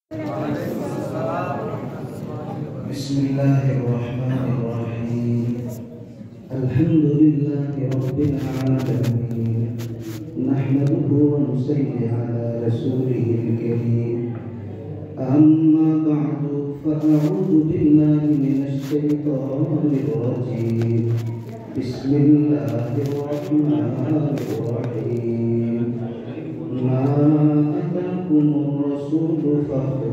بسم الله الرحمن الرحيم الحمد لله رب العالمين نحمده ونصلي على رسوله الكريم أما بعد فأعوذ بالله من الشيطان الرجيم بسم الله الرحمن الرحيم ما أتاكم الرسول فخذوه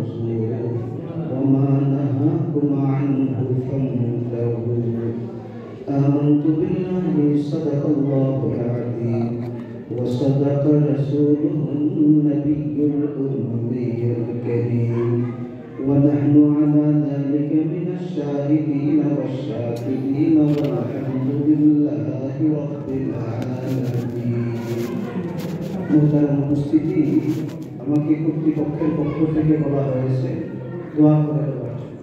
وما نهاكم عنه فانتهوا آمنت بالله صدق الله العظيم وصدق رسوله النبي الأمي الكريم ونحن على ذلك من الشاهدين والشاكرين والحمد لله رب العالمين মোহতারাম উপস্থিতি আমাকে কর্তৃপক্ষের পক্ষ থেকে বলা হয়েছে দোয়া করে দেওয়ার জন্য,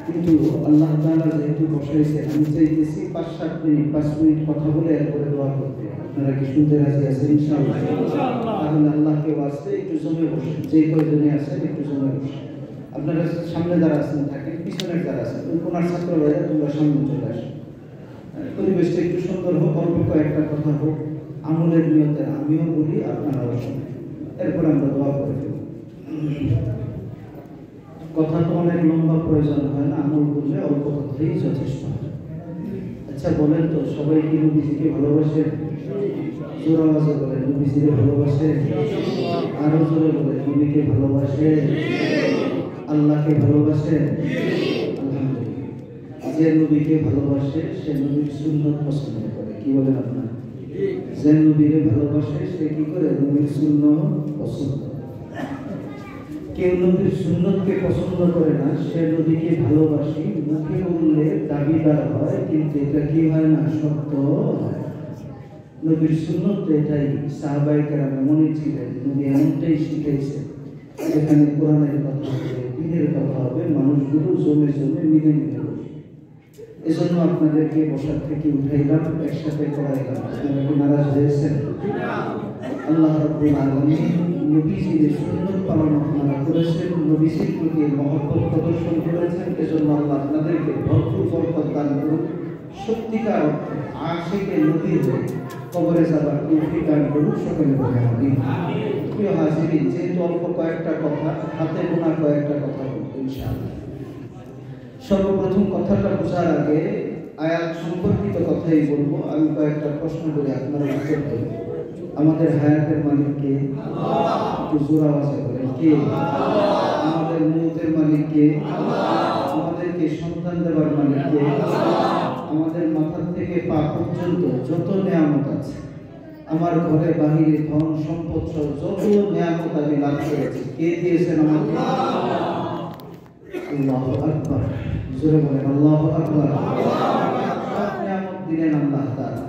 কিন্তু আল্লাহ তাআলা যেহেতু বসাইছে আমি চাইতেছি 5 মিনিট কথা বলে এরপরে দোয়া করতে। আপনারা কি শুনতে রাজি আছেন? ইনশাআল্লাহ। তাহলে আল্লাহকে ওয়াস্তে একটু জমে বসেন, যে কয়জনে আছেন একটু জমে বসেন। আপনারা সামনে যারা আছেন থাকেন, পিছনে যারা আছেন কোনার ছাত্র ভাইরা তোমরা সামনে চলে আসো। পরিবেশটা একটু সুন্দর হোক, অল্প কয়েকটা কথা হোক, আমলের নিয়তে আমিও বলি আপনারাও শোনেন, এরপর আমরা দোয়া করে দেব। কথা তো অনেক লম্বা প্রয়োজন হয় না, আমল বুঝে অল্প কথাই যথেষ্ট। আচ্ছা বলেন তো, সবাই কি নবীজিকে ভালোবাসে? জোর আওয়াজে বলেন, নবীজিকে ভালোবাসে? আরো জোরে বলেন, নবীকে ভালোবাসে? আল্লাহকে ভালোবাসে? আলহামদুলিল্লাহ। যে নবীকে ভালোবাসে সে নবীর সুন্নাত পছন্দ করে। কি বলেন আপনারা? যে নবীকে ভালোবাসে সে কি করে? নবীর সুন্নাত পছন্দ করে। কেউ নবীর সুন্নতকে পছন্দ করে না, সে নবীকে ভালোবাসি মুখে বললে দাবিদার হয়, কিন্তু এটা কি হয় না, সত্য হয়। নবীর সুন্নত এটাই, সাহাবায়ে কেরাম এমনই ছিলেন, নবী এমনটাই শিখাইছে। এখানে কোরআনের কথা হবে, দ্বীনের কথা হবে, মানুষগুলো জমে জমে মিলে মিলে বসে। এজন্য আপনাদেরকে বসার থেকে উঠাইলাম, একসাথে করাইলাম। আপনারা কি নারাজ হয়েছেন? আল্লাহ রাব্বুল আলামিন নবীজির সুন্নাত পালন আপনারা করেছেন, নবীজির প্রতি মহব্বত প্রদর্শন করেছেন। এজন্য আল্লাহ আপনাদেরকে ভরপুর বরকত দান করুন। সত্যিকার অর্থে আশিকে নবীর কবরে যাবার তৌফিক দান করুন। সকলে বলে আমিন। প্রিয় হাজিরিন, যেহেতু অল্প কয়েকটা কথা, হাতে গোনা কয়েকটা কথা বলবো ইনশাআল্লাহ। সর্বপ্রথম কথাটা বোঝার আগে আয়াত সম্পর্কিত কথাই বলবো। আমি কয়েকটা প্রশ্ন করে আপনারা উত্তর দেবেন। আমাদের হায়াতের মালিক কে? একটু জোর আওয়াজে বলেন, কে? আমাদের মৌতের মালিক কে? আমাদেরকে সন্তান দেওয়ার মালিক কে? আমাদের মাথা থেকে পা পর্যন্ত যত নিয়ামত আছে, আমার ঘরে বাহিরে ধন সম্পদ সহ যত নিয়ামত আমি লাভ করেছি, কে দিয়েছেন আমাকে? আল্লাহু আকবার। জোরে বলেন আল্লাহু আকবার। সব নিয়ামত দিলেন আল্লাহ তাআলা।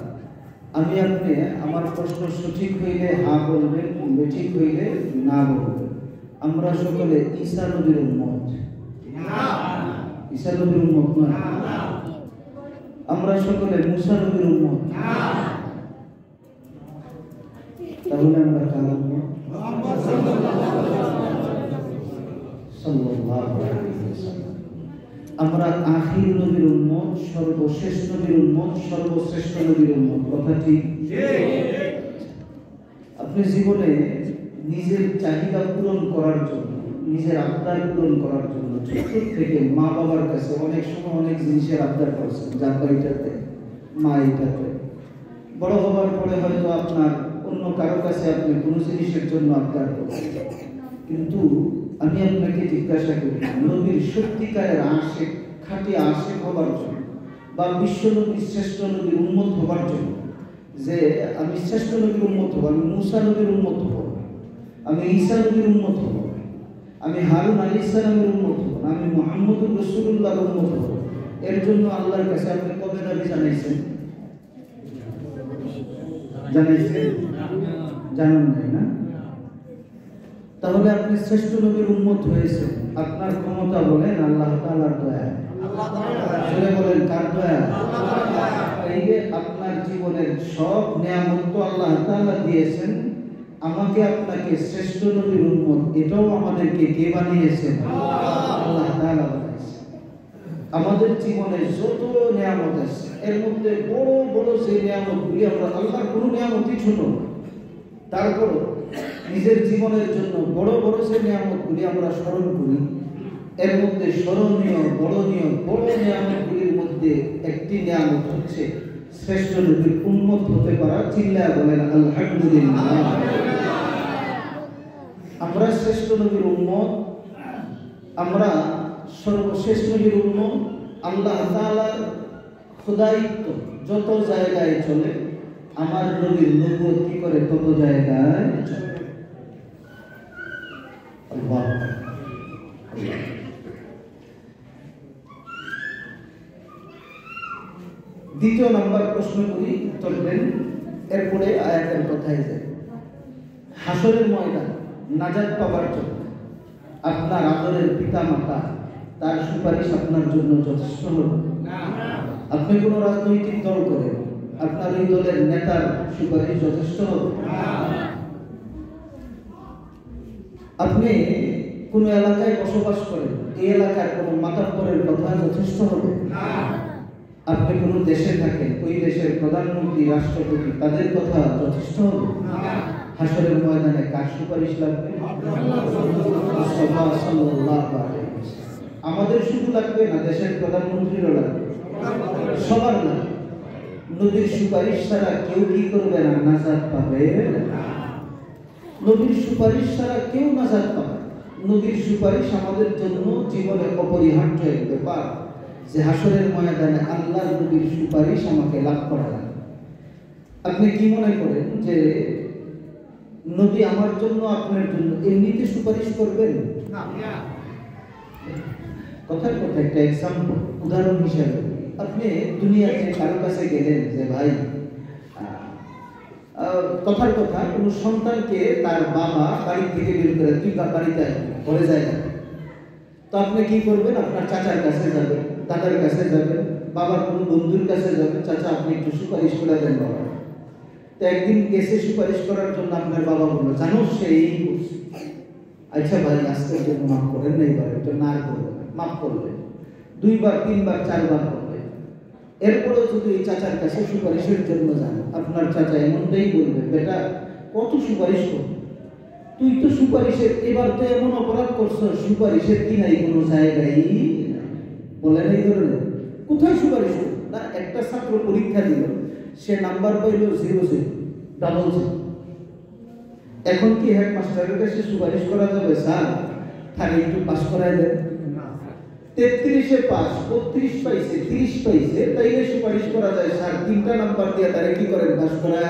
আমি আপনি আমার প্রশ্ন সঠিক হইলে হ্যাঁ বলবেন, বেঠিক হইলে না বলবেন। আমরা সকলে ঈসা নবীর উম্মত। ঈসা নবীর উম্মত নয়। আমরা সকলে মুসা নবীর উম্মত। তাহলে আমরা কার উম্মত? সাল্লাল্লাহু আলাইহি ওয়াসাল্লাম। আমরা আখির নবীর উম্মত, সর্বশেষ নবীর উম্মত, সর্বশ্রেষ্ঠ নবীর উম্মত। কথা ঠিক? আপনি জীবনে নিজের চাহিদা পূরণ করার জন্য, নিজের আবদার পূরণ করার জন্য ছোট থেকে মা বাবার কাছে অনেক সময় অনেক জিনিসের আবদার করছেন। যার এটাতে, মা এটাতে। বড় হবার পরে হয়তো আপনার অন্য কারো কাছে আপনি কোনো জিনিসের জন্য আবদার করছেন। কিন্তু আমি আপনাকে জিজ্ঞাসা করি, নবীর সত্যিকারের আশিক, খাঁটি আশিক হবার জন্য, বা বিশ্ব নবীর শ্রেষ্ঠ নবীর উম্মত হবার জন্য, যে আমি শ্রেষ্ঠ নবীর উম্মত হব, আমি মুসা নবীর উম্মত হব, আমি ঈসা নবীর উম্মত হব, আমি হারুন আলাইহিস সালামের উম্মত হব, আমি মুহাম্মদুর রাসূলুল্লাহর উম্মত হব, এর জন্য আল্লাহর কাছে আপনি কবে দাবি জানাইছেন? জানাইছেন? জানান নাই না? তাহলে আপনি শ্রেষ্ঠ নবীর উম্মত হয়েছেন। আপনার ক্ষমতা বলেন আল্লাহ তাআলার দয়া। আল্লাহ বলেন কার দয়া? এই যে আপনার জীবনের সব নিয়ামত তো আল্লাহ তাআলা দিয়েছেন, আমাকে আপনাকে শ্রেষ্ঠ নবীর উম্মত, এটাও আমাদেরকে কে বানিয়েছেন? আল্লাহ তাআলা বানিয়েছেন। আমাদের জীবনে যত নিয়ামত আছে এর মধ্যে বড় বড় যে নিয়ামতগুলি, আমরা আল্লাহর কোনো নিয়ামতই ছোট না, তারপরও নিজের জীবনের জন্য বড় বড় যে নিয়ামতগুলি আমরা স্মরণ করি, এর মধ্যে স্মরণীয় বড় নিয়ামতগুলির মধ্যে একটি নিয়ামত হচ্ছে শ্রেষ্ঠ নবীর উম্মত হতে পারা। চিল্লায়া বলেন আলহামদুলিল্লাহ। আমরা শ্রেষ্ঠ নবীর উম্মত, আমরা সর্বশেষ নবীর উম্মত। আল্লাহ তাআলার খোদায়িত্ব যত জায়গায় চলে, আমার নবীর নবুয়ত কি করে তত জায়গায় চলে। আল্লাহু আকবার। দ্বিতীয় নম্বর প্রশ্নগুলি উত্তর দেন, এরপরে আয়াতের কথায় যায়। হাসরের ময়দান নাজাত পাবার জন্য আপনার আদরের পিতা মাতা তার সুপারিশ আপনার জন্য যথেষ্ট হবে না। আপনি কোনো রাজনৈতিক দল করেন, আপনার ওই দলের নেতার সুপারিশ যথেষ্ট হবে না। আপনি কোনো এলাকায় বসবাস করেন, এই এলাকার কোনো মাতাব্বরের কথা যথেষ্ট হবে না। আপনি কোনো দেশে থাকেন, ওই দেশের প্রধানমন্ত্রী রাষ্ট্রপতি তাদের কথা যথেষ্ট হবে না। হাসরের ময়দানে কার সুপারিশ লাগবে? আমাদের শুধু লাগবে না, দেশের প্রধানমন্ত্রীরও লাগবে, সবার লাগবে। নবীর সুপারিশ ছাড়া কেউ কি করবে না? নাজাত পাবে না। নবীর সুপারিশ ছাড়া কেউ নাজাত পাবে। নবীর সুপারিশ আমাদের জন্য জীবনে অপরিহার্য এক ব্যাপার, যে হাসরের ময়দানে আল্লাহর নবীর সুপারিশ আমাকে লাভ করা লাগে। আপনি কি মনে করেন যে নবী আমার জন্য আপনার জন্য এমনিতে সুপারিশ করবেন? না। কথার কথা একটা এক্সাম্পল, উদাহরণ হিসেবে, আপনি দুনিয়াতে কারো কাছে গেলেন যে ভাই, কথার কথা কোনো সন্তানকে তার বাবা বাড়ি থেকে বের করে তুই বাড়িতে আসবি, ঘরে যায় না, তো আপনি কি করবেন? আপনার চাচার কাছে যাবেন, দাদার কাছে যাবেন, বাবার কোনো বন্ধুর কাছে যাবেন, চাচা আপনি একটু সুপারিশ করে দেন বাবা। তো একদিন গেছে সুপারিশ করার জন্য, আপনার বাবা বললো জানো সে এই করছে, আচ্ছা ভাই আজকের জন্য মাফ করেন না, এবার এটা না করবেন, মাফ করলেন, 2 বার 3 বার 4 বার করলেন। এরপরেও যদি এই চাচার কাছে সুপারিশের জন্য যান, আপনার চাচা এমনটাই বলবে, বেটা কত সুপারিশ করবে, তুই তো সুপারিশের এবার তো এমন অপরাধ করছো, সুপারিশের কি নাই কোনো জায়গায় বলেন এই ধরনের। কোথায় সুপারিশ না? একটা ছাত্র পরীক্ষা দিল, সে নাম্বার পাইল 0 ডাবল 0। এখন কি হেডমাস্টারের কাছে সুপারিশ করা যাবে? স্যার তার একটু পাস করায় দেন। 33-এ পাস, 32 পাইছে, 30 পাইছে, তাইলে সুপারিশ করা যায়। স্যার 3টা নাম্বার দিয়ে তারে কি করেন? পাস করায়।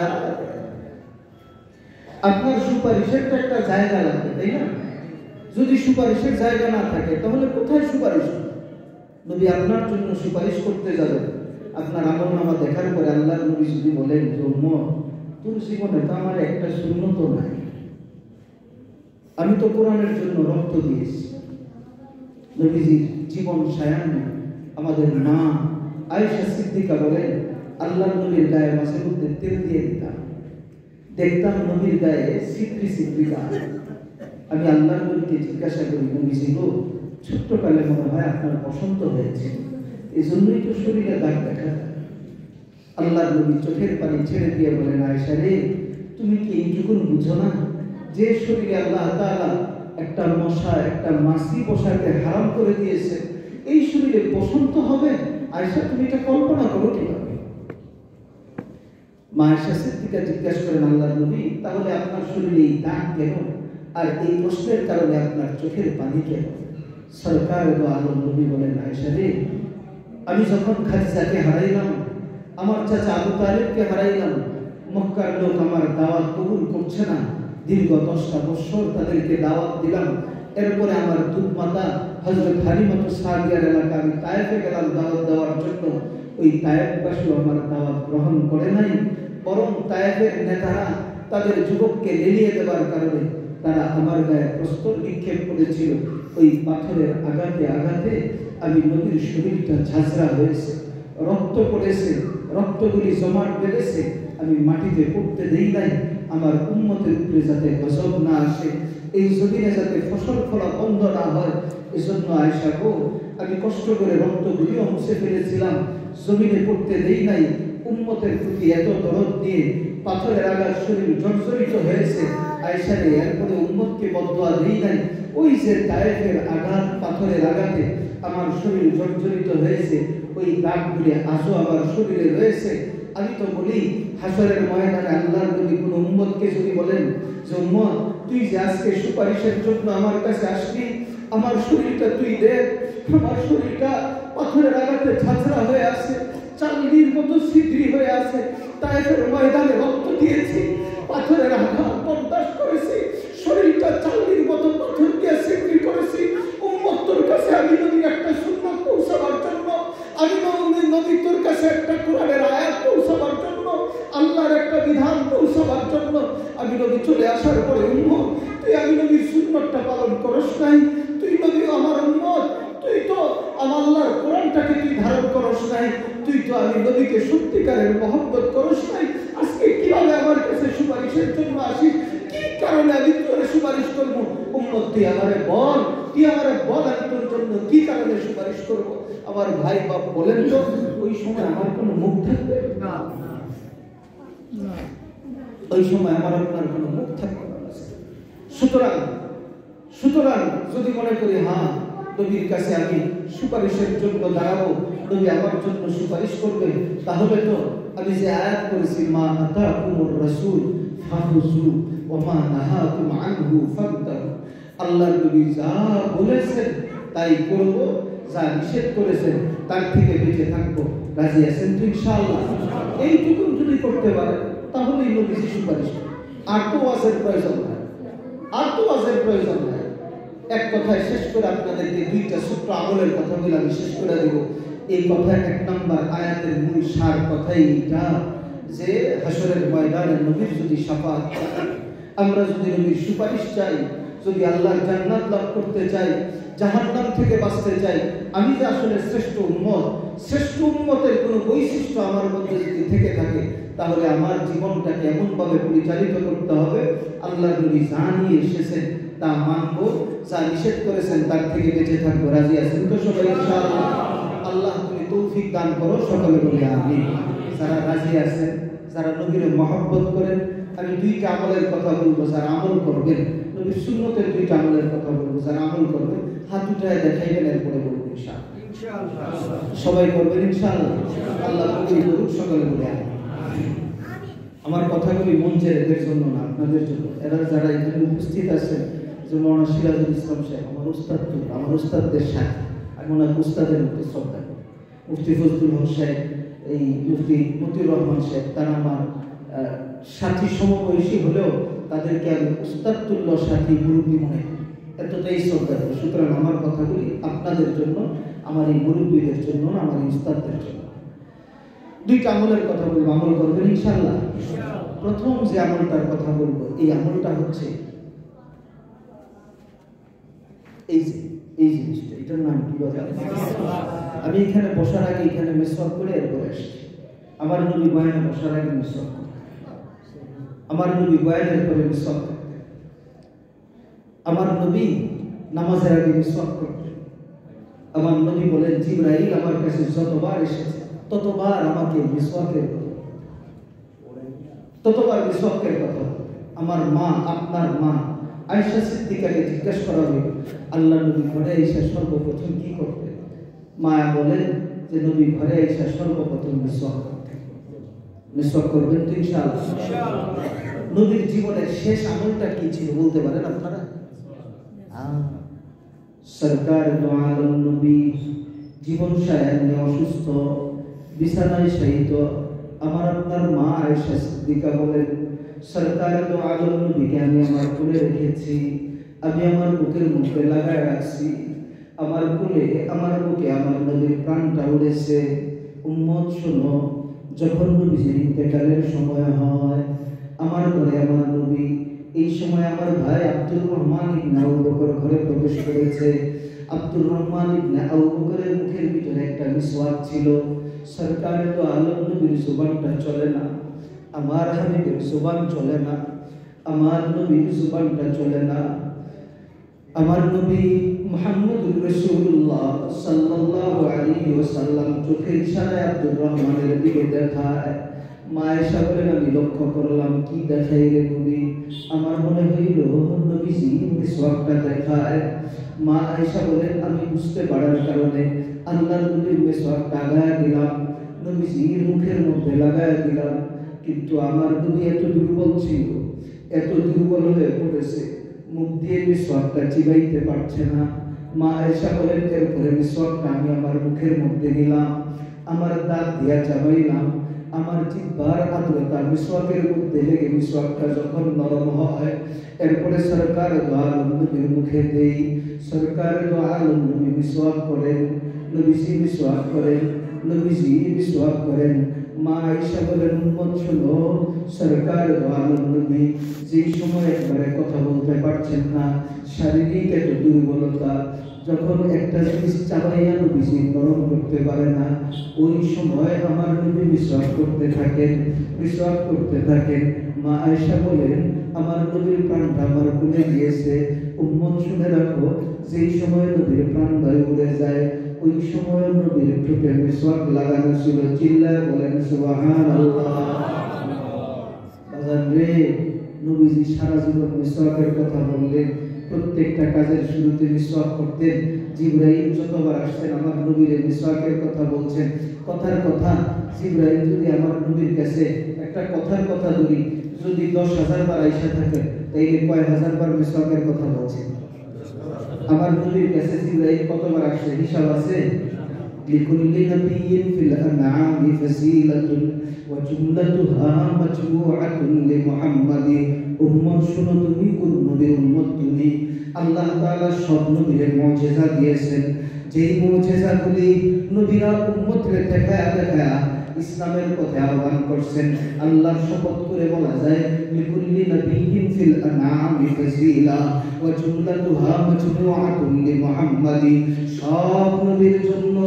আপনার সুপারিশের তো একটা জায়গা লাগবে, তাই না? যদি সুপারিশের জায়গা না থাকে তাহলে কোথায় সুপারিশ? নবী আপনার জন্য সুপারিশ করতে যাবেন, আপনার আমলনামা দেখার পরে আল্লাহর নবী যদি বলেন যে উম্মত তোর জীবনে তো আমার একটা সুন্নত নাই, আমি তো কোরআনের জন্য রক্ত দিয়েছি। নবীজির জীবন সায়ান্নে আমাদের মা আয়েশা সিদ্দিকা বলেন, আল্লাহর নবীর গায়ে মাঝে মধ্যে তেল দিয়ে দিতাম, দেখতাম নবীর গায়ে সিদ্রি সিদ্রিকা। আমি আল্লাহর নবীকে জিজ্ঞাসা করি, নবীজি গো ছোট্টকালে মনে হয় আপনার বসন্ত হয়েছে, এই জন্যই তো শরীরে দাগ দেখা যায়। আল্লাহর নবী চোখের পানি ছেড়ে দিয়ে বলেন, আয়েশা রে তুমি কি এইটুকু বুঝো না যে শরীরে আল্লাহ তাআলা একটা মশা একটা মাছি বসাতে হারাম করে দিয়েছে, এই শরীরে বসন্ত হবে? আয়েশা তুমি এটা কল্পনা করো কিভাবে? মা আয়েশা সিদ্দিকা জিজ্ঞাসা করেন, আল্লাহর নবী তাহলে আপনার শরীরে এই দাগ কেন, আর এই প্রশ্নের কারণে আপনার চোখের পানি কেন? সরকার দো আলম নবী বলেন, আয়েশা রে আমি যখন খাদিজাকে হারাইলাম, আমার চাচা আবু তালেবকে হারাইলাম, মক্কার লোক আমার দাওয়াত কবুল করছে না, দীর্ঘ 10টা বছর তাদেরকে দাওয়াত দিলাম, এরপরে আমার দুধ মাতা হযরত হালিমাতু সাদিয়ার এলাকা আমি তায়েফে গেলাম দাওয়াত দেওয়ার জন্য, ওই তায়েফবাসী আমার দাওয়াত গ্রহণ করে নাই, বরং তায়েফের নেতারা তাদের যুবককে লেলিয়ে দেওয়ার কারণে তারা আমার গায়ে প্রস্তর নিক্ষেপ করেছিল। ওই পাথরের আঘাতে আঘাতে আমি নবীর শরীরটা ঝাঁঝরা হয়েছে, রক্ত পড়েছে, রক্তগুলি জমাট বেঁধেছে, আমি মাটিতে পড়তে দেই নাই, আমার উম্মতের উপরে যাতে গজব না আসে, এই জমিনে যাতে ফসল ফলা বন্ধ না হয়, এজন্য আয়েশা গো, আমি কষ্ট করে রক্তগুলিও মুছে ফেলেছিলাম, জমিনে পড়তে দেই নাই। উম্মতের প্রতি এত দরদ দিয়ে পাথরের আঘাত শরীর জর্জরিত হয়েছে আয়েশা রে, এরপরে উম্মতকে বদদুয়া দেই নাই। ওই যে তায়েফের আঘাত, পাথরের আঘাতে আমার শরীর জর্জরিত হয়েছে, ওই দাগগুলি আজও আমার শরীরে রয়েছে। আমি তো বলি হাসরের ময়দানে আল্লাহর নবী কোন উম্মতকে যদি বলেন যে উম্মত তুই যে আজকে সুপারিশের জন্য আমার কাছে আসলি, আমার শরীরটা তুই দেখ, আমার শরীরটা পাথরের আঘাতে ঝাঁঝরা হয়ে আছে, চাঁদনির মতো ছিদ্রি হয়ে আছে, তায়েফের ময়দানে রক্ত দিয়েছি, পাথরের আঘাত বরদাস্ত করেছি, শরীরটা চাঁদনির মতো পাথর দিয়ে ছিদ্রি করেছি। উম্মত তোর কাছে আমি নবীর একটা সুন্নাত পৌঁছাবার জন্য, আমি নবী তোর কাছে একটা কোরআনের আয়াত পৌঁছাবার জন্য, আল্লাহর একটা বিধান পৌঁছাবার জন্য আমি নবী চলে আসার পরে উম্মত তুই আমি নবীর সুন্নাতটা পালন করস নাই, তুই নবী আমার উম্মত, তুই তো আমার আল্লাহর কোরআনটাকে তুই ধারণ করস নাই, তুই তো আমি নবীকে সত্যিকারের মহব্বত করস নাই। আজকে কিভাবে আমার কাছে সুপারিশের জন্য আসিস? কি কারণে আমি তোর সুপারিশ করবো? উম্মত তুই আমারে বল, তুই আমারে বল, আমি তোর জন্য কি কারণে সুপারিশ করবো? আমার ভাই বাপ বলেন তো, ওই সময় আমার কোনো মুখ থাকবে না, ওই সময় আমার আপনার কোনো মুখ থাকবে না। সুতরাং যদি মনে করি হ্যাঁ নবীর কাছে আমি সুপারিশের জন্য দাঁড়াবো, নবী আমার জন্য সুপারিশ করবে, তাহলে তো আমি যে আয়াত করেছি মা আতাকুমুর রাসূল ফাহুযু ওয়া মা নাহাকুম আনহু ফান্তাহু, আল্লাহর নবী যা বলেছেন তাই করব, যা নিষেধ করেছেন তার থেকে বেঁচে থাকবো। রাজি আছেন তো ইনশাআল্লাহ? এইটুকু যদি করতে পারে তাহলেই নবী সুপারিশ। আর তো ওয়াজের প্রয়োজন নাই, আর তো ওয়াজের প্রয়োজন নাই। এক কথায় শেষ করে আপনাদেরকে দুইটা ছোট্ট আমলের কথা বলে আমি শেষ করে দেব। এই কথা এক নম্বর আয়াতের মূল সার কথাই এটা যে হাসরের ময়দানে নবীর যদি শাফাত চাই, আমরা যদি নবীর সুপারিশ চাই, যদি আল্লাহর জান্নাত লাভ করতে চাই, জাহান্নাম থেকে বাঁচতে চাই, আমি যে আসলে শ্রেষ্ঠ উম্মত, শ্রেষ্ঠ উম্মতের কোনো বৈশিষ্ট্য আমার মধ্যে যদি থেকে থাকে, তাহলে আমার জীবনটাকে এমনভাবে পরিচালিত করতে হবে আল্লাহর নবী যা নিয়ে এসেছেন তা মানব, যা নিষেধ করেছেন তার থেকে বেঁচে থাকবো। রাজি আছেন তো সবাই ইনশাআল্লাহ? আল্লাহ তুমি তৌফিক দান করো, সকলে বলি আমিন। যারা রাজি আছেন, যারা নবীর মহব্বত করেন, আমি দুইটা আমলের কথা বলবো, যারা আমল করবেন, নবীর সুন্নতের দুইটা আমলের কথা বলবো, যারা আমল করবেন হাত উঠায় দেখাইবেন, এরপরে বলবো ইনশাআল্লাহ। সবাই করবেন ইনশাআল্লাহ? আল্লাহ কবুল করুক, সকলে বলি আমিন। আমার কথাগুলি মঞ্চের এদের জন্য না, আপনাদের জন্য। এরা যারা এখানে উপস্থিত আছেন, যে মৌলানা সিরাজুল ইসলাম সাহেব আমার উস্তাদ, আমার উস্তাদদের সাথে আমি ওনার উস্তাদের মধ্যে শ্রদ্ধা করি। মুফতি ফজলুল হক সাহেব, এই মুফতি মতিউর রহমান সাহেব, তারা আমার সাথী সমবয়সী হলেও তাদেরকে আমি উস্তাদ তুল্য সাথী মুরব্বী মনে করি, এতটাই শ্রদ্ধা করি। সুতরাং আমার কথাগুলি আপনাদের জন্য, আমার এই মুরব্বীদের জন্য, আমার এই উস্তাদদের জন্য। দুইটা আমলের কথা বলবো, আমল করবেন ইনশাআল্লাহ? প্রথম যে আমলটার কথা বলবো, এই আমলটা হচ্ছে এই জিনিসটা, এটার নাম কি বলে? আমি এখানে বসার আগে এখানে মিসওয়াক করে এরপরে আসছি। আমার নবী বয়ানে বসার আগে মিসওয়াক করতেন, আমার নবী বয়ানের পরে মিসওয়াক করতেন, আমার নবী নামাজের আগে মিসওয়াক করতেন। আমার নবী বলেন জিবরাইল আমার কাছে যতবার এসেছে ততবার আমাকে মিসওয়াকের কথা, ততবার মিসওয়াকের কথা। আমার মা, আপনার মা আয়েশা সিদ্দিকাকে জিজ্ঞাসা করা হবে আল্লাহ নবী ঘরে এসে সর্বপ্রথম কি করতেন? মায়া বলেন যে নবী ঘরে এসে সর্বপ্রথম মিসওয়াক করতেন। মিসওয়াক করবেন তো ইনশাআল্লাহ? নবীর জীবনের শেষ আমলটা কি ছিল বলতে পারেন আপনারা? সরকার দো আলম নবী জীবন সায়ান্নে অসুস্থ, বিছানায় শায়িত। আমার আপনার মা আয়েশা সিদ্দিকা বলেন সরকার দো আলম নবীকে আমি আমার কোলে রেখেছি, আমি আমার বুকের মধ্যে লাগায় রাখছি, আমার কোলে, আমার বুকে আমার নবীর প্রাণটা উড়েছে। উম্মত শোনো, যখন নবীজির ইন্তেকালের সময় হয়, আমার ঘরে আমার নবী, এই সময় আমার ভাই আব্দুর রহমান ইবনে আবু বকর ঘরে প্রবেশ করেছে। আব্দুর রহমান ইবনে আবু বকরের মুখের ভিতরে একটা মিসওয়াক ছিল। সরকারে তো আলম নবীর জবানটা চলে না, আমার হাবিবের জবান চলে না। আমার নবীর জুবানটা চলে না। আমার নবী মুহাম্মদুর রাসূলুল্লাহ সাল্লাল্লাহু আলাইহি ওয়াসাল্লাম চোখের ইশারায় আব্দুর রহমানের দিকে দেখায়। মা আয়েশা বলেন, আমি লক্ষ্য করলাম কি দেখাই রে নবী? আমার মনে হইল নবীজি মিসওয়াকটা দেখায়। মা আয়েশা বলেন, আমি বুঝতে পারার কারণে আল্লাহর নবীর মিসওয়াকটা লাগায় দিলাম, নবীজির মুখের মধ্যে লাগায় দিলাম। কিন্তু আমার নবী এত দুর্বল ছিল, এত দুর্বল হয়ে পড়েছে, মুখ দিয়ে মিসওয়াকটা চিবাইতে পারছে না। মা আয়েশা বলেন, এরপরে মিসওয়াকটা আমি আমার মুখের মধ্যে নিলাম, আমার দাঁত দিয়া চাবাইলাম, আমার জিহ্বার আর্দ্রতা মিসওয়াকের মধ্যে লেগে মিসওয়াকটা যখন নরম হয়, এরপরে সরকার দো আলম নবীর মুখে দেই। সরকার দো আলম নবী মিসওয়াক করেন, নবীজি মিসওয়াক করেন, নবীজি মিসওয়াক করেন। মা আয়েশা বলেন, উম্মত শুনো, সরকার দো আলম নবী যে সময় একবারে কথা বলতে পারছেন না, শারীরিক একটা দুর্বলতা, যখন একটা জিনিস চাবাইয়া নবীজি নরম করতে পারে না, ওই সময় আমার নবী মিসওয়াক করতে থাকেন, মিসওয়াক করতে থাকেন। মা আয়েশা বলেন, আমার নবীর প্রাণটা আমার কোলে গিয়েছে। উম্মত শুনে রাখো, যেই সময় নবীর প্রাণবায়ু উড়ে যায়, ওই সময় নবীর ঠোঁটে মিসওয়াক লাগানো ছিল। চিল্লায় বলেন সুবহানাল্লাহ। বাজার রে, নবীজি সারা জীবন মিসওয়াকের কথা বললেন, প্রত্যেকটা কাজের শুরুতে মিসওয়াক করতেন। জিবরাইল যতবার আসছেন আমার নবীর মিসওয়াকের কথা বলছেন। কথার কথা, জিবরাইল যদি আমার নবীর কাছে একটা কথার কথা ধরি, যদি 10,000 বার আয়েশা থাকে, তাইলে কয় হাজার বার মিসওয়াকের কথা বলছেন? আমার নবীর কাছে জিবরাইল কতবার আসছে হিসাব আছে? লিকুল্লি নাবিয়্যিন ফিল আনআমি ফাসিলাতুন ওয়া জুমলাতুহা মাজমুআতুন লিমুহাম্মাদি। উম্মত শুনো, তুমি কোন নবীর উম্মত? তুমি আল্লাহ তাআলা সব নবীদের মুজিজা দিয়েছেন, যেই মুজিজাগুলি নবীরা উম্মতকে দেখায়া দেখায়া ইসলামের পথে আহ্বান করছেন। আল্লাহর শপথ করে বলা যায়, লিকুল্লি নাবিয়্যিন ফিল আনআমি ফাসিলা ওয়া জুমলাতুহা মাজমুআতুন লিমুহাম্মাদি। সব নবীর জন্য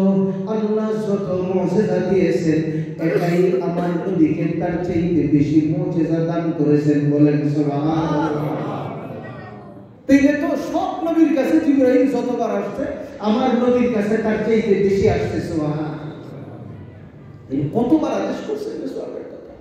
আল্লাহ যত মুজিজা দিয়েছেন, এটাই আমার নবীকে তার চাইতে বেশি মুজিজা দান করেছেন। বলেন সুবহানাল্লাহ। তাইলে তো সব নবীর কাছে জিবরাইল যতবার আসছে, আমার নবীর কাছে তার চাইতে বেশি আসছে। সুবহানাল্লাহ। এই কতবার আদেশ করছেন মিসওয়াকের কথা।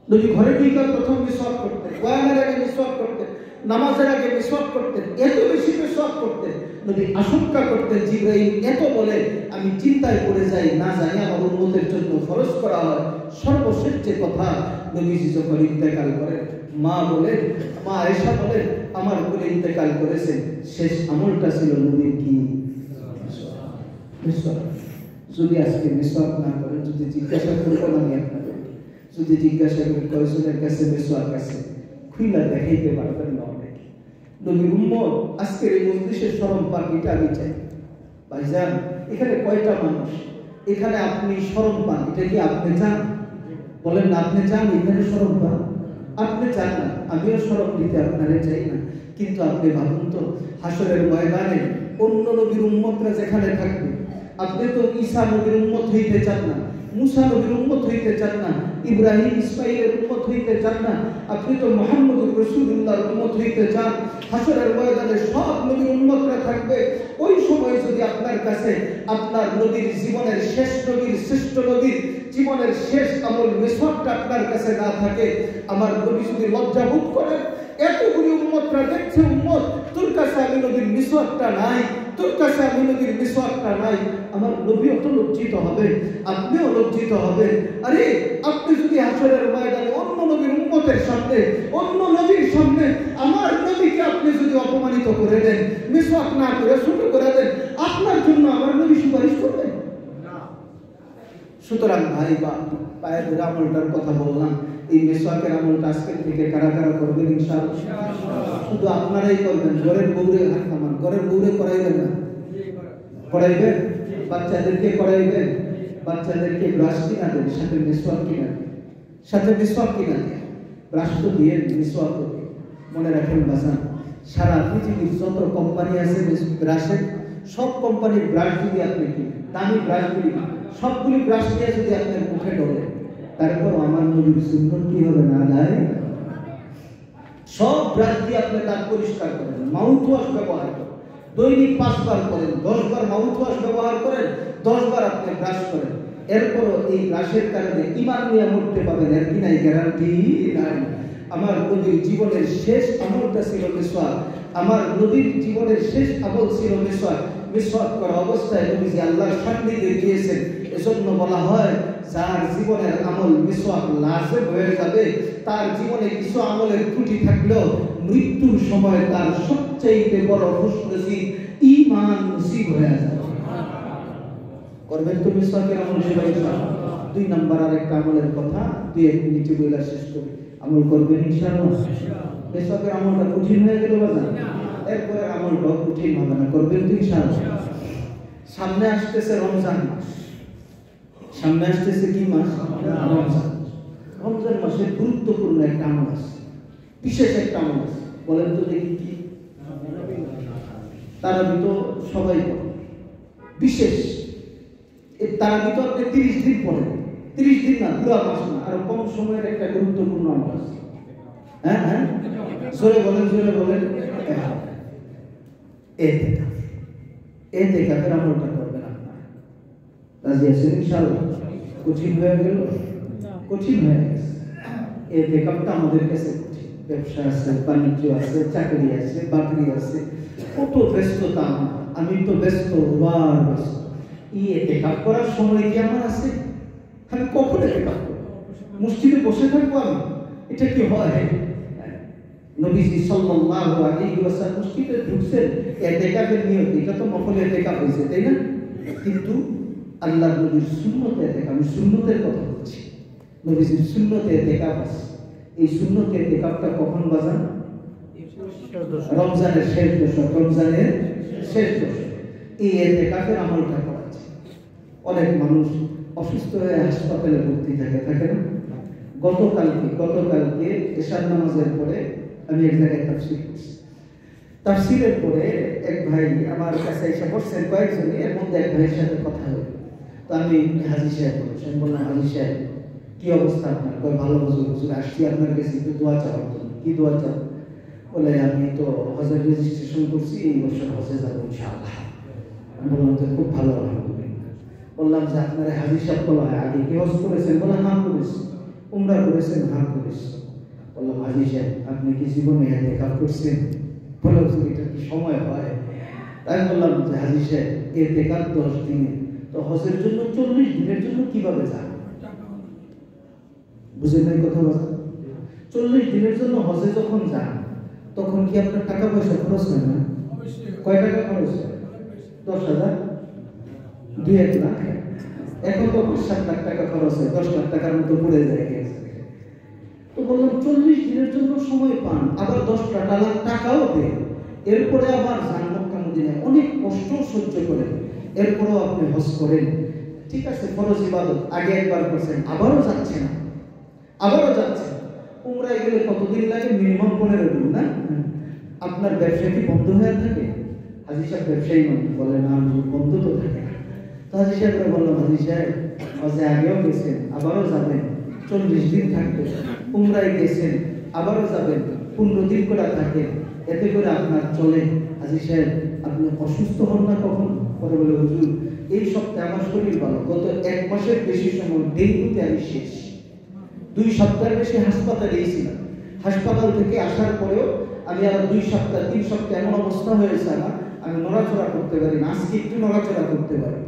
নবী ঘরে ঢুকে প্রথম মিসওয়াক করতেন, বয়ানের আগে মিসওয়াক করতেন, নামাজের আগে মিসওয়াক করতেন, এত বেশি মিসওয়াক করতেন, নবী আশঙ্কা করতেন জিবরাইল এত বলে আমি চিন্তায় পড়ে যাই, না জানি আমার উম্মতের জন্য ফরজ করা হয়। সর্বশেষ যে কথা, নবীজি যখন ইন্তেকাল করেন, মা বলেন, মা আয়েশা বলেন, আমার কোলে ইন্তেকাল করেছেন, শেষ আমলটা ছিল নবীর কি? মিসওয়াক। যদি আজকে মিসওয়াক না করেন, যদি জিজ্ঞাসা করবেন আমি আপনাদের, যদি জিজ্ঞাসা করি কয়জনের কাছে মিসওয়াক আছে, খুইলা দেখাইতে পারবেন না অনেকে। নবীর উম্মত আজকের এই মজলিসের শরম পাক, এটা আমি চাই। ভাইজান, এখানে কয়টা মানুষ এখানে আপনি শরম পান? এটা কি আপনি চান? বলেন না, আপনি চান এখানে শরম পান? আপনি চান না, আমিও শরম দিতে আপনারে চাই না। কিন্তু আপনি ভাবুন তো, হাসরের ময়দানে অন্য নবীর উম্মতরা যেখানে থাকবে, আপনি তো ঈসা নবীর উম্মত হইতে চান না, মুসা নবীর উম্মত হইতে চান না, ইব্রাহিম ইসমাইলের উম্মত হইতে চান না, আপনি তো মুহাম্মদুর রাসূলুল্লাহর উম্মত হইতে চান। হাসরের ময়দানে সব নবীর উম্মতরা থাকবে। ওই সময় যদি আপনার কাছে আপনার নবীর জীবনের শেষ নবীর, শ্রেষ্ঠ নবীর জীবনের শেষ আমল মিসওয়াকটা আপনার কাছে না থাকে, আমার নবী যদি লজ্জা বোধ করেন, এতগুলি উম্মতরা দেখছে, উম্মত তোর কাছে আমি নবীর মিসওয়াকটা নাই, তোর কাছে আমি নবীর মিসওয়াকটা নাই, আমার নবীও তো লজ্জিত হবে, আপনিও লজ্জিত হবেন। আরে আপনি যদি হাসরের ময়দানে অন্য নবীর উম্মতের সামনে, অন্য নবীর সামনে আমার নবীকে আপনি যদি অপমানিত করে দেন, মিসওয়াক না করে ছোট করে দেন, আপনার জন্য আমার নবী সুপারিশ করবেন না। সুতরাং ভাই বা পায়ের ধরে আমলটার কথা বললাম, এই মিসওয়াকের আমলটা আজকে থেকে কারা কারা করবেন ইনশাআল্লাহ? শুধু আপনারাই করবেন, ঘরের বউরে হাত নামান, ঘরের বউরে করাইবেন না, করাইবেন, বাচ্চাদেরকে করাইবেন, বাচ্চাদেরকে ব্রাশ কিনা দেন, সাথে মিসওয়াক কিনা দেন, সাথে মিসওয়াক কিনা দেন, ব্রাশ তো দিয়ে মিসওয়াক করে। মনে রাখেন বাজান, সারা পৃথিবীর যত কোম্পানি আছে ব্রাশের, সব কোম্পানির ব্রাশ যদি আপনি কিনেন, দামি ব্রাশগুলি সবগুলি ব্রাশ দিয়ে যদি আপনার মুখে ঢোকে, তারপর আমার নবীর সুন্নাত কি হবে না যায়? সব ব্রাশ দিয়ে আপনি দাঁত পরিষ্কার করেন, মাউথ ওয়াশ ব্যবহার করেন, দৈনিক 5 বার করেন, 10 বার মাউথ ওয়াশ ব্যবহার করেন, 10 বার আপনি ব্রাশ করেন, এরপরও এই ব্রাশের কারণে ঈমান নিয়ে মরতে পারবেন, এর কি নাই? গ্যারান্টি নাই। আমার নবীর জীবনের শেষ আমলটা ছিল মিসওয়াক। আমার নবীর জীবনের শেষ আমল ছিল মিসওয়াক। মিসওয়াক করা অবস্থায় নবীজি আল্লাহর সান্নিধ্যে গিয়েছেন। এজন্য বলা হয় যার জীবনের আমল মিসওয়াক লাজিম হয়ে যাবে, তার জীবনে কিছু আমলের ত্রুটি থাকলেও মৃত্যুর সময় তার সবচেয়ে বড় খুশনসিব ঈমান নসিব হয়ে যাবে। করবেন তো মিসওয়াকের আমল সবাই? 2 নাম্বার আরেকটা আমলের কথা 2-1 মিনিটে বলে শেষ করি। আমল করবেন ইনশাআল্লাহ। মিসওয়াকের আমলটা কঠিন হয়ে গেল বাজার, এরপরে আমলটা কঠিন হবে না। করবেন তো ইনশাআল্লাহ। সামনে আসতেছে রমজান মাস। সামনে আসতেছে কি মাস? রমজান। রমজান মাসের গুরুত্বপূর্ণ একটা আমল আছে, বিশেষ একটা আমল আছে। বলেন তো দেখি কি? তারাবি তো সবাই পড়ে, বিশেষ তারাবি তো আপনি 30 দিন পড়েন, 30 দিন না, পুরো মাস না, আর কম সময়ের একটা গুরুত্বপূর্ণ আমল আছে। হ্যাঁ হ্যাঁ, জোরে বলেন, জোরে বলেন। এতেকাফের আমলটা করবেন আপনারা। রাজি আছেন ইনশাআল্লাহ? কঠিন হয়ে গেল? কঠিন হয়ে গেছে। এতেকাফটা আমাদের কাছে কঠিন। ব্যবসা আছে, বাণিজ্য আছে, চাকরি আছে, বাকরি আছে, কত ব্যস্ততা। আমি তো ব্যস্ত, বার ব্যস্ত। এতেকাফ করার সময় কি আমার আছে? আমি কখন এতেকাফ করব? মসজিদে বসে থাকবো আমি? এটা কি হয়? নবীজি সাল্লাল্লাহু আলাইহি ওয়াসাল্লাম মসজিদে ঢুকছেন এতেকাফের নিয়তে, এটা তো নফল এতেকাফ হয়েছে, তাই না? কিন্তু আল্লাহর নবীর সুন্নতে এতেকাফ, আমি সুন্নতের কথা বলছি। নবীজির সুন্নতে এতেকাফ আছে। এই সুন্নতে এতেকাফটা কখন বাজান? রমজানের শেষ দশক, রমজানের শেষ দশক এই এতেকাফের আমলটা করা যায়। অনেক মানুষ অসুস্থ হয়ে হাসপাতালে ভর্তি থাকে না? গতকালকে এশার নামাজের পরে আমি এক জায়গায় তাফসীর করছি। তাফসীরের পরে এক ভাই আমার কাছে এসে বসছেন, কয়েকজন, এর মধ্যে এক ভাইয়ের সাথে কথা হলো। তো আমি হাজী সাহেব বলছেন, বললাম হাজী সাহেব কি অবস্থা আপনার? কয় ভালো হুজুর, আসছি আপনার কাছে একটু দোয়া চাওয়ার জন্য। কি দোয়া চাও? বলে আমি তো হজের রেজিস্ট্রেশন করছি, এই বছর হজে যাবো ইনশাআল্লাহ। আমি বললাম তো খুব ভালো, আলহামদুলিল্লাহ। বললাম যে আপনার হাজী সাহেব বলা হয় আগে কি হজ করেছেন? বলে হ্যাঁ করেছি। উমরা করেছেন? হ্যাঁ করেছি। বললাম হাজী সাহেব আপনি কি জীবনে এতেকাফ করছেন? বলে এটা কি সময় হয়? তাই বললাম যে হাজী সাহেব এতেকাফ 10 দিনে, তো হজের জন্য 40 দিনের জন্য কিভাবে যান? বুঝেন নাই কথা বলছেন? 40 দিনের জন্য হজে যখন যান তখন কি আপনার টাকা পয়সা খরচ হয় না? কয় টাকা খরচ হয়? 10,000, 2-1 লাখ। এখন তো 7 লাখ টাকা খরচ হয়, 10 লাখ টাকার মতো পড়ে যায়। তো বললাম 40 দিনের জন্য সময় পান, আবার 10 লাখ টাকাও দেন, এরপরে আবার যান মক্কা মদিনায়, অনেক কষ্ট সহ্য করেন, এরপরেও আপনি হজ করেন। ঠিক আছে, ফরজ ইবাদত আগে একবার করছেন, আবারও যাচ্ছেন, আবারও যাচ্ছেন। উমরায় গেলে কতদিন লাগে? মিনিমাম 15 দিন না? আপনার ব্যবসা কি বন্ধ হয়ে থাকে? হাজী সাহেব ব্যবসায়ী মানুষ, বলে না বন্ধ তো থাকে না। তো হাজী সাহেবরা বললাম হাজী সাহেব হজে আগেও গেছেন, আবারও যাবেন, 40 দিন থাকবেন। উমরায় গেছেন, আবারও যাবেন, 15 দিন করে থাকেন, এতে করে আপনার চলে। হাজী সাহেব আপনি অসুস্থ হন না কখন? পরে বলে হুজুর এই সপ্তাহে আমার শরীর ভালো, গত 1 মাসের বেশি সময় ডেঙ্গুতে আমি শেষ, 2 সপ্তাহের বেশি হাসপাতালে ছিলাম। হাসপাতাল থেকে আসার পরেও আমি আরো 2 সপ্তাহ 3 সপ্তাহ এমন অবস্থা হয়েছে আমার, আমি নড়াচড়া করতে পারি না, আজকে একটু নড়াচড়া করতে পারি।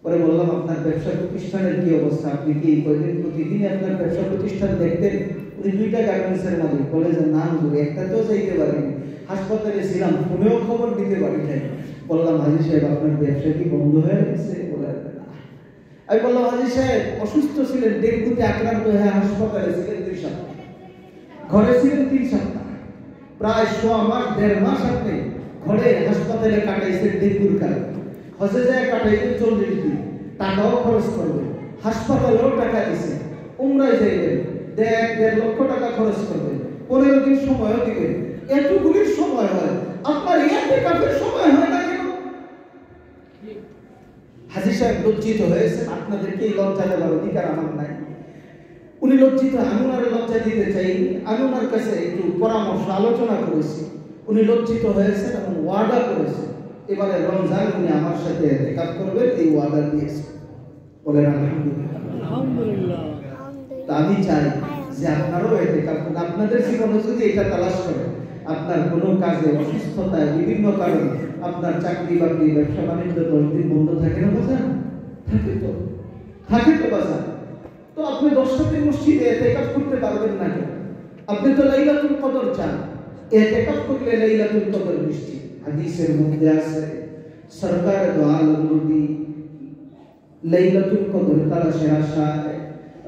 পরে বললাম আপনার ব্যবসা প্রতিষ্ঠানের কি অবস্থা? আপনি কি প্রতিদিন আপনার ব্যবসা প্রতিষ্ঠান দেখতেন? উনি 2টা গার্মেন্টসের মালিক। বলে যে না হুজুর একটাতেও যাইতে পারিনি, হাসপাতালে ছিলাম, ফোনেও খবর দিতে পারি নাই। বললাম হাজী সাহেব আপনার ব্যবসা কি বন্ধ হয়ে গেছে? বলে না। আমি বললাম হাজী সাহেব অসুস্থ ছিলেন, ডেঙ্গুতে আক্রান্ত হয়ে হাসপাতালে ছিলেন 2 সপ্তাহ, ঘরে ছিলেন 3 সপ্তাহ, প্রায় 1.5 মাস 1.5 মাস আপনি ঘরে হাসপাতালে কাটাইছেন ডেঙ্গুর কারণে। হজে যায় কাটাইবেন 40 দিন, টাকাও খরচ করবেন, হাসপাতালেও টাকা দিচ্ছেন, উমরায় যাইবেন 1.5 লক্ষ টাকা খরচ করবেন, 15 দিন সময়ও দিবেন, এতগুলির সময় হয়, আপনার ইতিকাফের সময় হয় না কেন? হাজী সাহেব লজ্জিত হয়েছেন, আপনাদেরকে এই লজ্জা দেওয়ার অধিকার আমার নাই। উনি লজ্জিত, আমি ওনার লজ্জা দিতে চাই, আমি ওনার কাছে একটু পরামর্শ আলোচনা করেছি। উনি লজ্জিত হয়েছেন এবং ওয়াদা করেছেন এবারে রমজান উনি আমার সাথে এতেকাফ করবেন, এই ওয়াদা দিয়েছে। বলেন আলহামদুলিল্লাহ। তা আমি চাই যে আপনারাও এতেকাফ করুন। আপনাদের জীবনে যদি এটা তালাশ করেন, আপনার কোনো কাজে অসুস্থতায় বিভিন্ন কারণে আপনার চাকরি বাকরি ব্যবসা বাণিজ্য 10 দিন বন্ধ থাকে না বাজার, থাকে তো বাজার, তো আপনি 10টা দিন মসজিদে ইতিকাফ করতে পারবেন না কেন? আপনি তো লাইলাতুল কদর চান, ইতিকাফ করলে লাইলাতুল কদর নিশ্চিত। হাদিসের মধ্যে আছে সরকার দো আলম নবী লাইলাতুল কদর তালাশের আশায়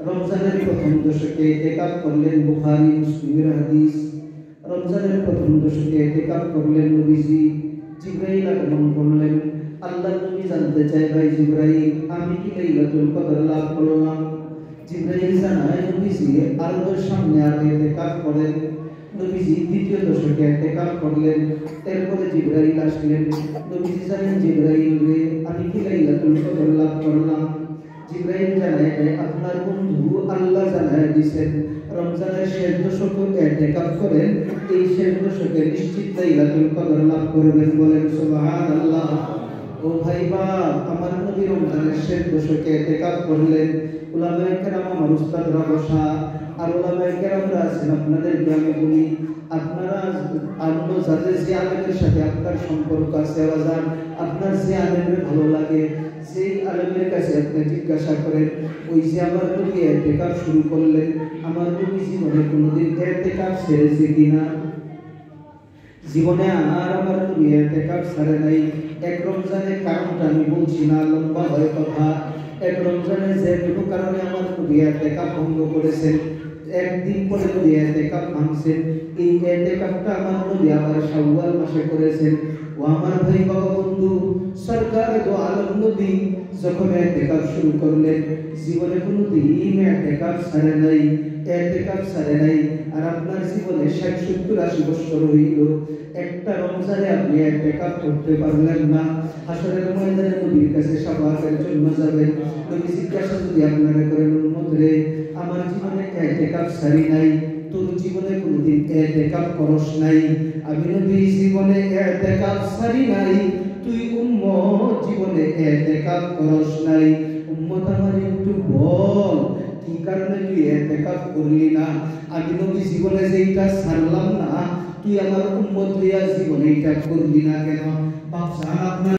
রমজানের প্রথম দশকে ইতিকাফ করলেন। বুখারী মুসলিমের হাদিস। রমজানের প্রথম দশকে ইতিকাফ করলেন নবীজি। জিবরাইল আগমন করলেন। আল্লাহর নবী জানতে চায়, ভাই জিবরাইল, আমি কি লাইলাতুল কদর লাভ করলাম? জিবরাইল জানায়, নবীজি আরশের সামনে আগে ইতিকাফ করেন। নবীজি দ্বিতীয় দশকে ইতিকাফ করলেন। এরপরে জিবরাইল আসলেন। নবীজি জানেন, জিবরাইল রে, আমি কি লাইলাতুল কদর লাভ করলাম? জিবরাইল জানায়, আপনার বন্ধু আল্লাহ জানায় দিয়েছেন রমজানের শেষ দশকে ইতিকাফ করেন, এই শেষ দশকে নিশ্চিত লাইলাতুল কদর লাভ করবেন। বলেন সুবহানাল্লাহ। ও ভাই বাপ, আমার নবী রমজানের শেষ দশকে ইতিকাফ করলেন। উলামায়ে কেরাম আমার উস্তাদরা বসা, আর উলামায়ে কেরামরা আছেন, আপনাদেরকে আমি বলি, আপনারা অন্য যাদের যে আলেমের সাথে আপনার সম্পর্ক আছে, আওয়াজান আপনার যে আলেমের ভালো লাগে, সেই আলেমের কাছে আপনি জিজ্ঞাসা করেন, ওই যে আমার নবী ইতিকাফ শুরু করলেন, আমার নবী জীবনে কোনোদিন ইতিকাফ ছেড়েছে কিনা? জীবনে আর আমার নবী ইতিকাফ ছাড়ে নাই। এক রমজানের কারণটা আমি বলছি না, লম্বা হয় কথা। এক রমজানে যে কোনো কারণে আমার নবী ইতিকাফ ভঙ্গ করেছেন, একদিন পরে নবী ইতিকাফ ভাঙছেন, এই ইতিকাফটা আমার নবী আবার শাওয়াল মাসে করেছেন। ও আমার ভাই বাবা বন্ধু, সরকার দো আলম নবী যখন ইতিকাফ শুরু করলেন, জীবনে কোনোদিন ইতিকাফ ছাড়ে নাই, ইতিকাফ ছাড়ে নাই। আর আপনার জীবনে 60, 70, 80 বছর হইল, একটা রমজানে আপনি ইতিকাফ করতে পারলেন না। হাসরের ময়দানে নবীর কাছে শাফাআতের জন্য যাবেন। নবী জিজ্ঞাসা যদি আপনারা করেন, উম্মত রে, আমার জীবনে ইতিকাফ ছাড়ি নাই, তোর জীবনে কোনোদিন ইতিকাফ করস নাই, আমি নবী জীবনে ইতিকাফ ছাড়ি নাই, তুই উম্মত জীবনে ইতিকাফ করস নাই। উম্মত আমার একটু বল, কি কারণে তুই ইতিকাফ করলি না? আমি নবী জীবনে যেটা ছাড়লাম না, তুই আমার উম্মত হইয়া জীবনে এটা করলি না কেন? বাপ জান, আপনার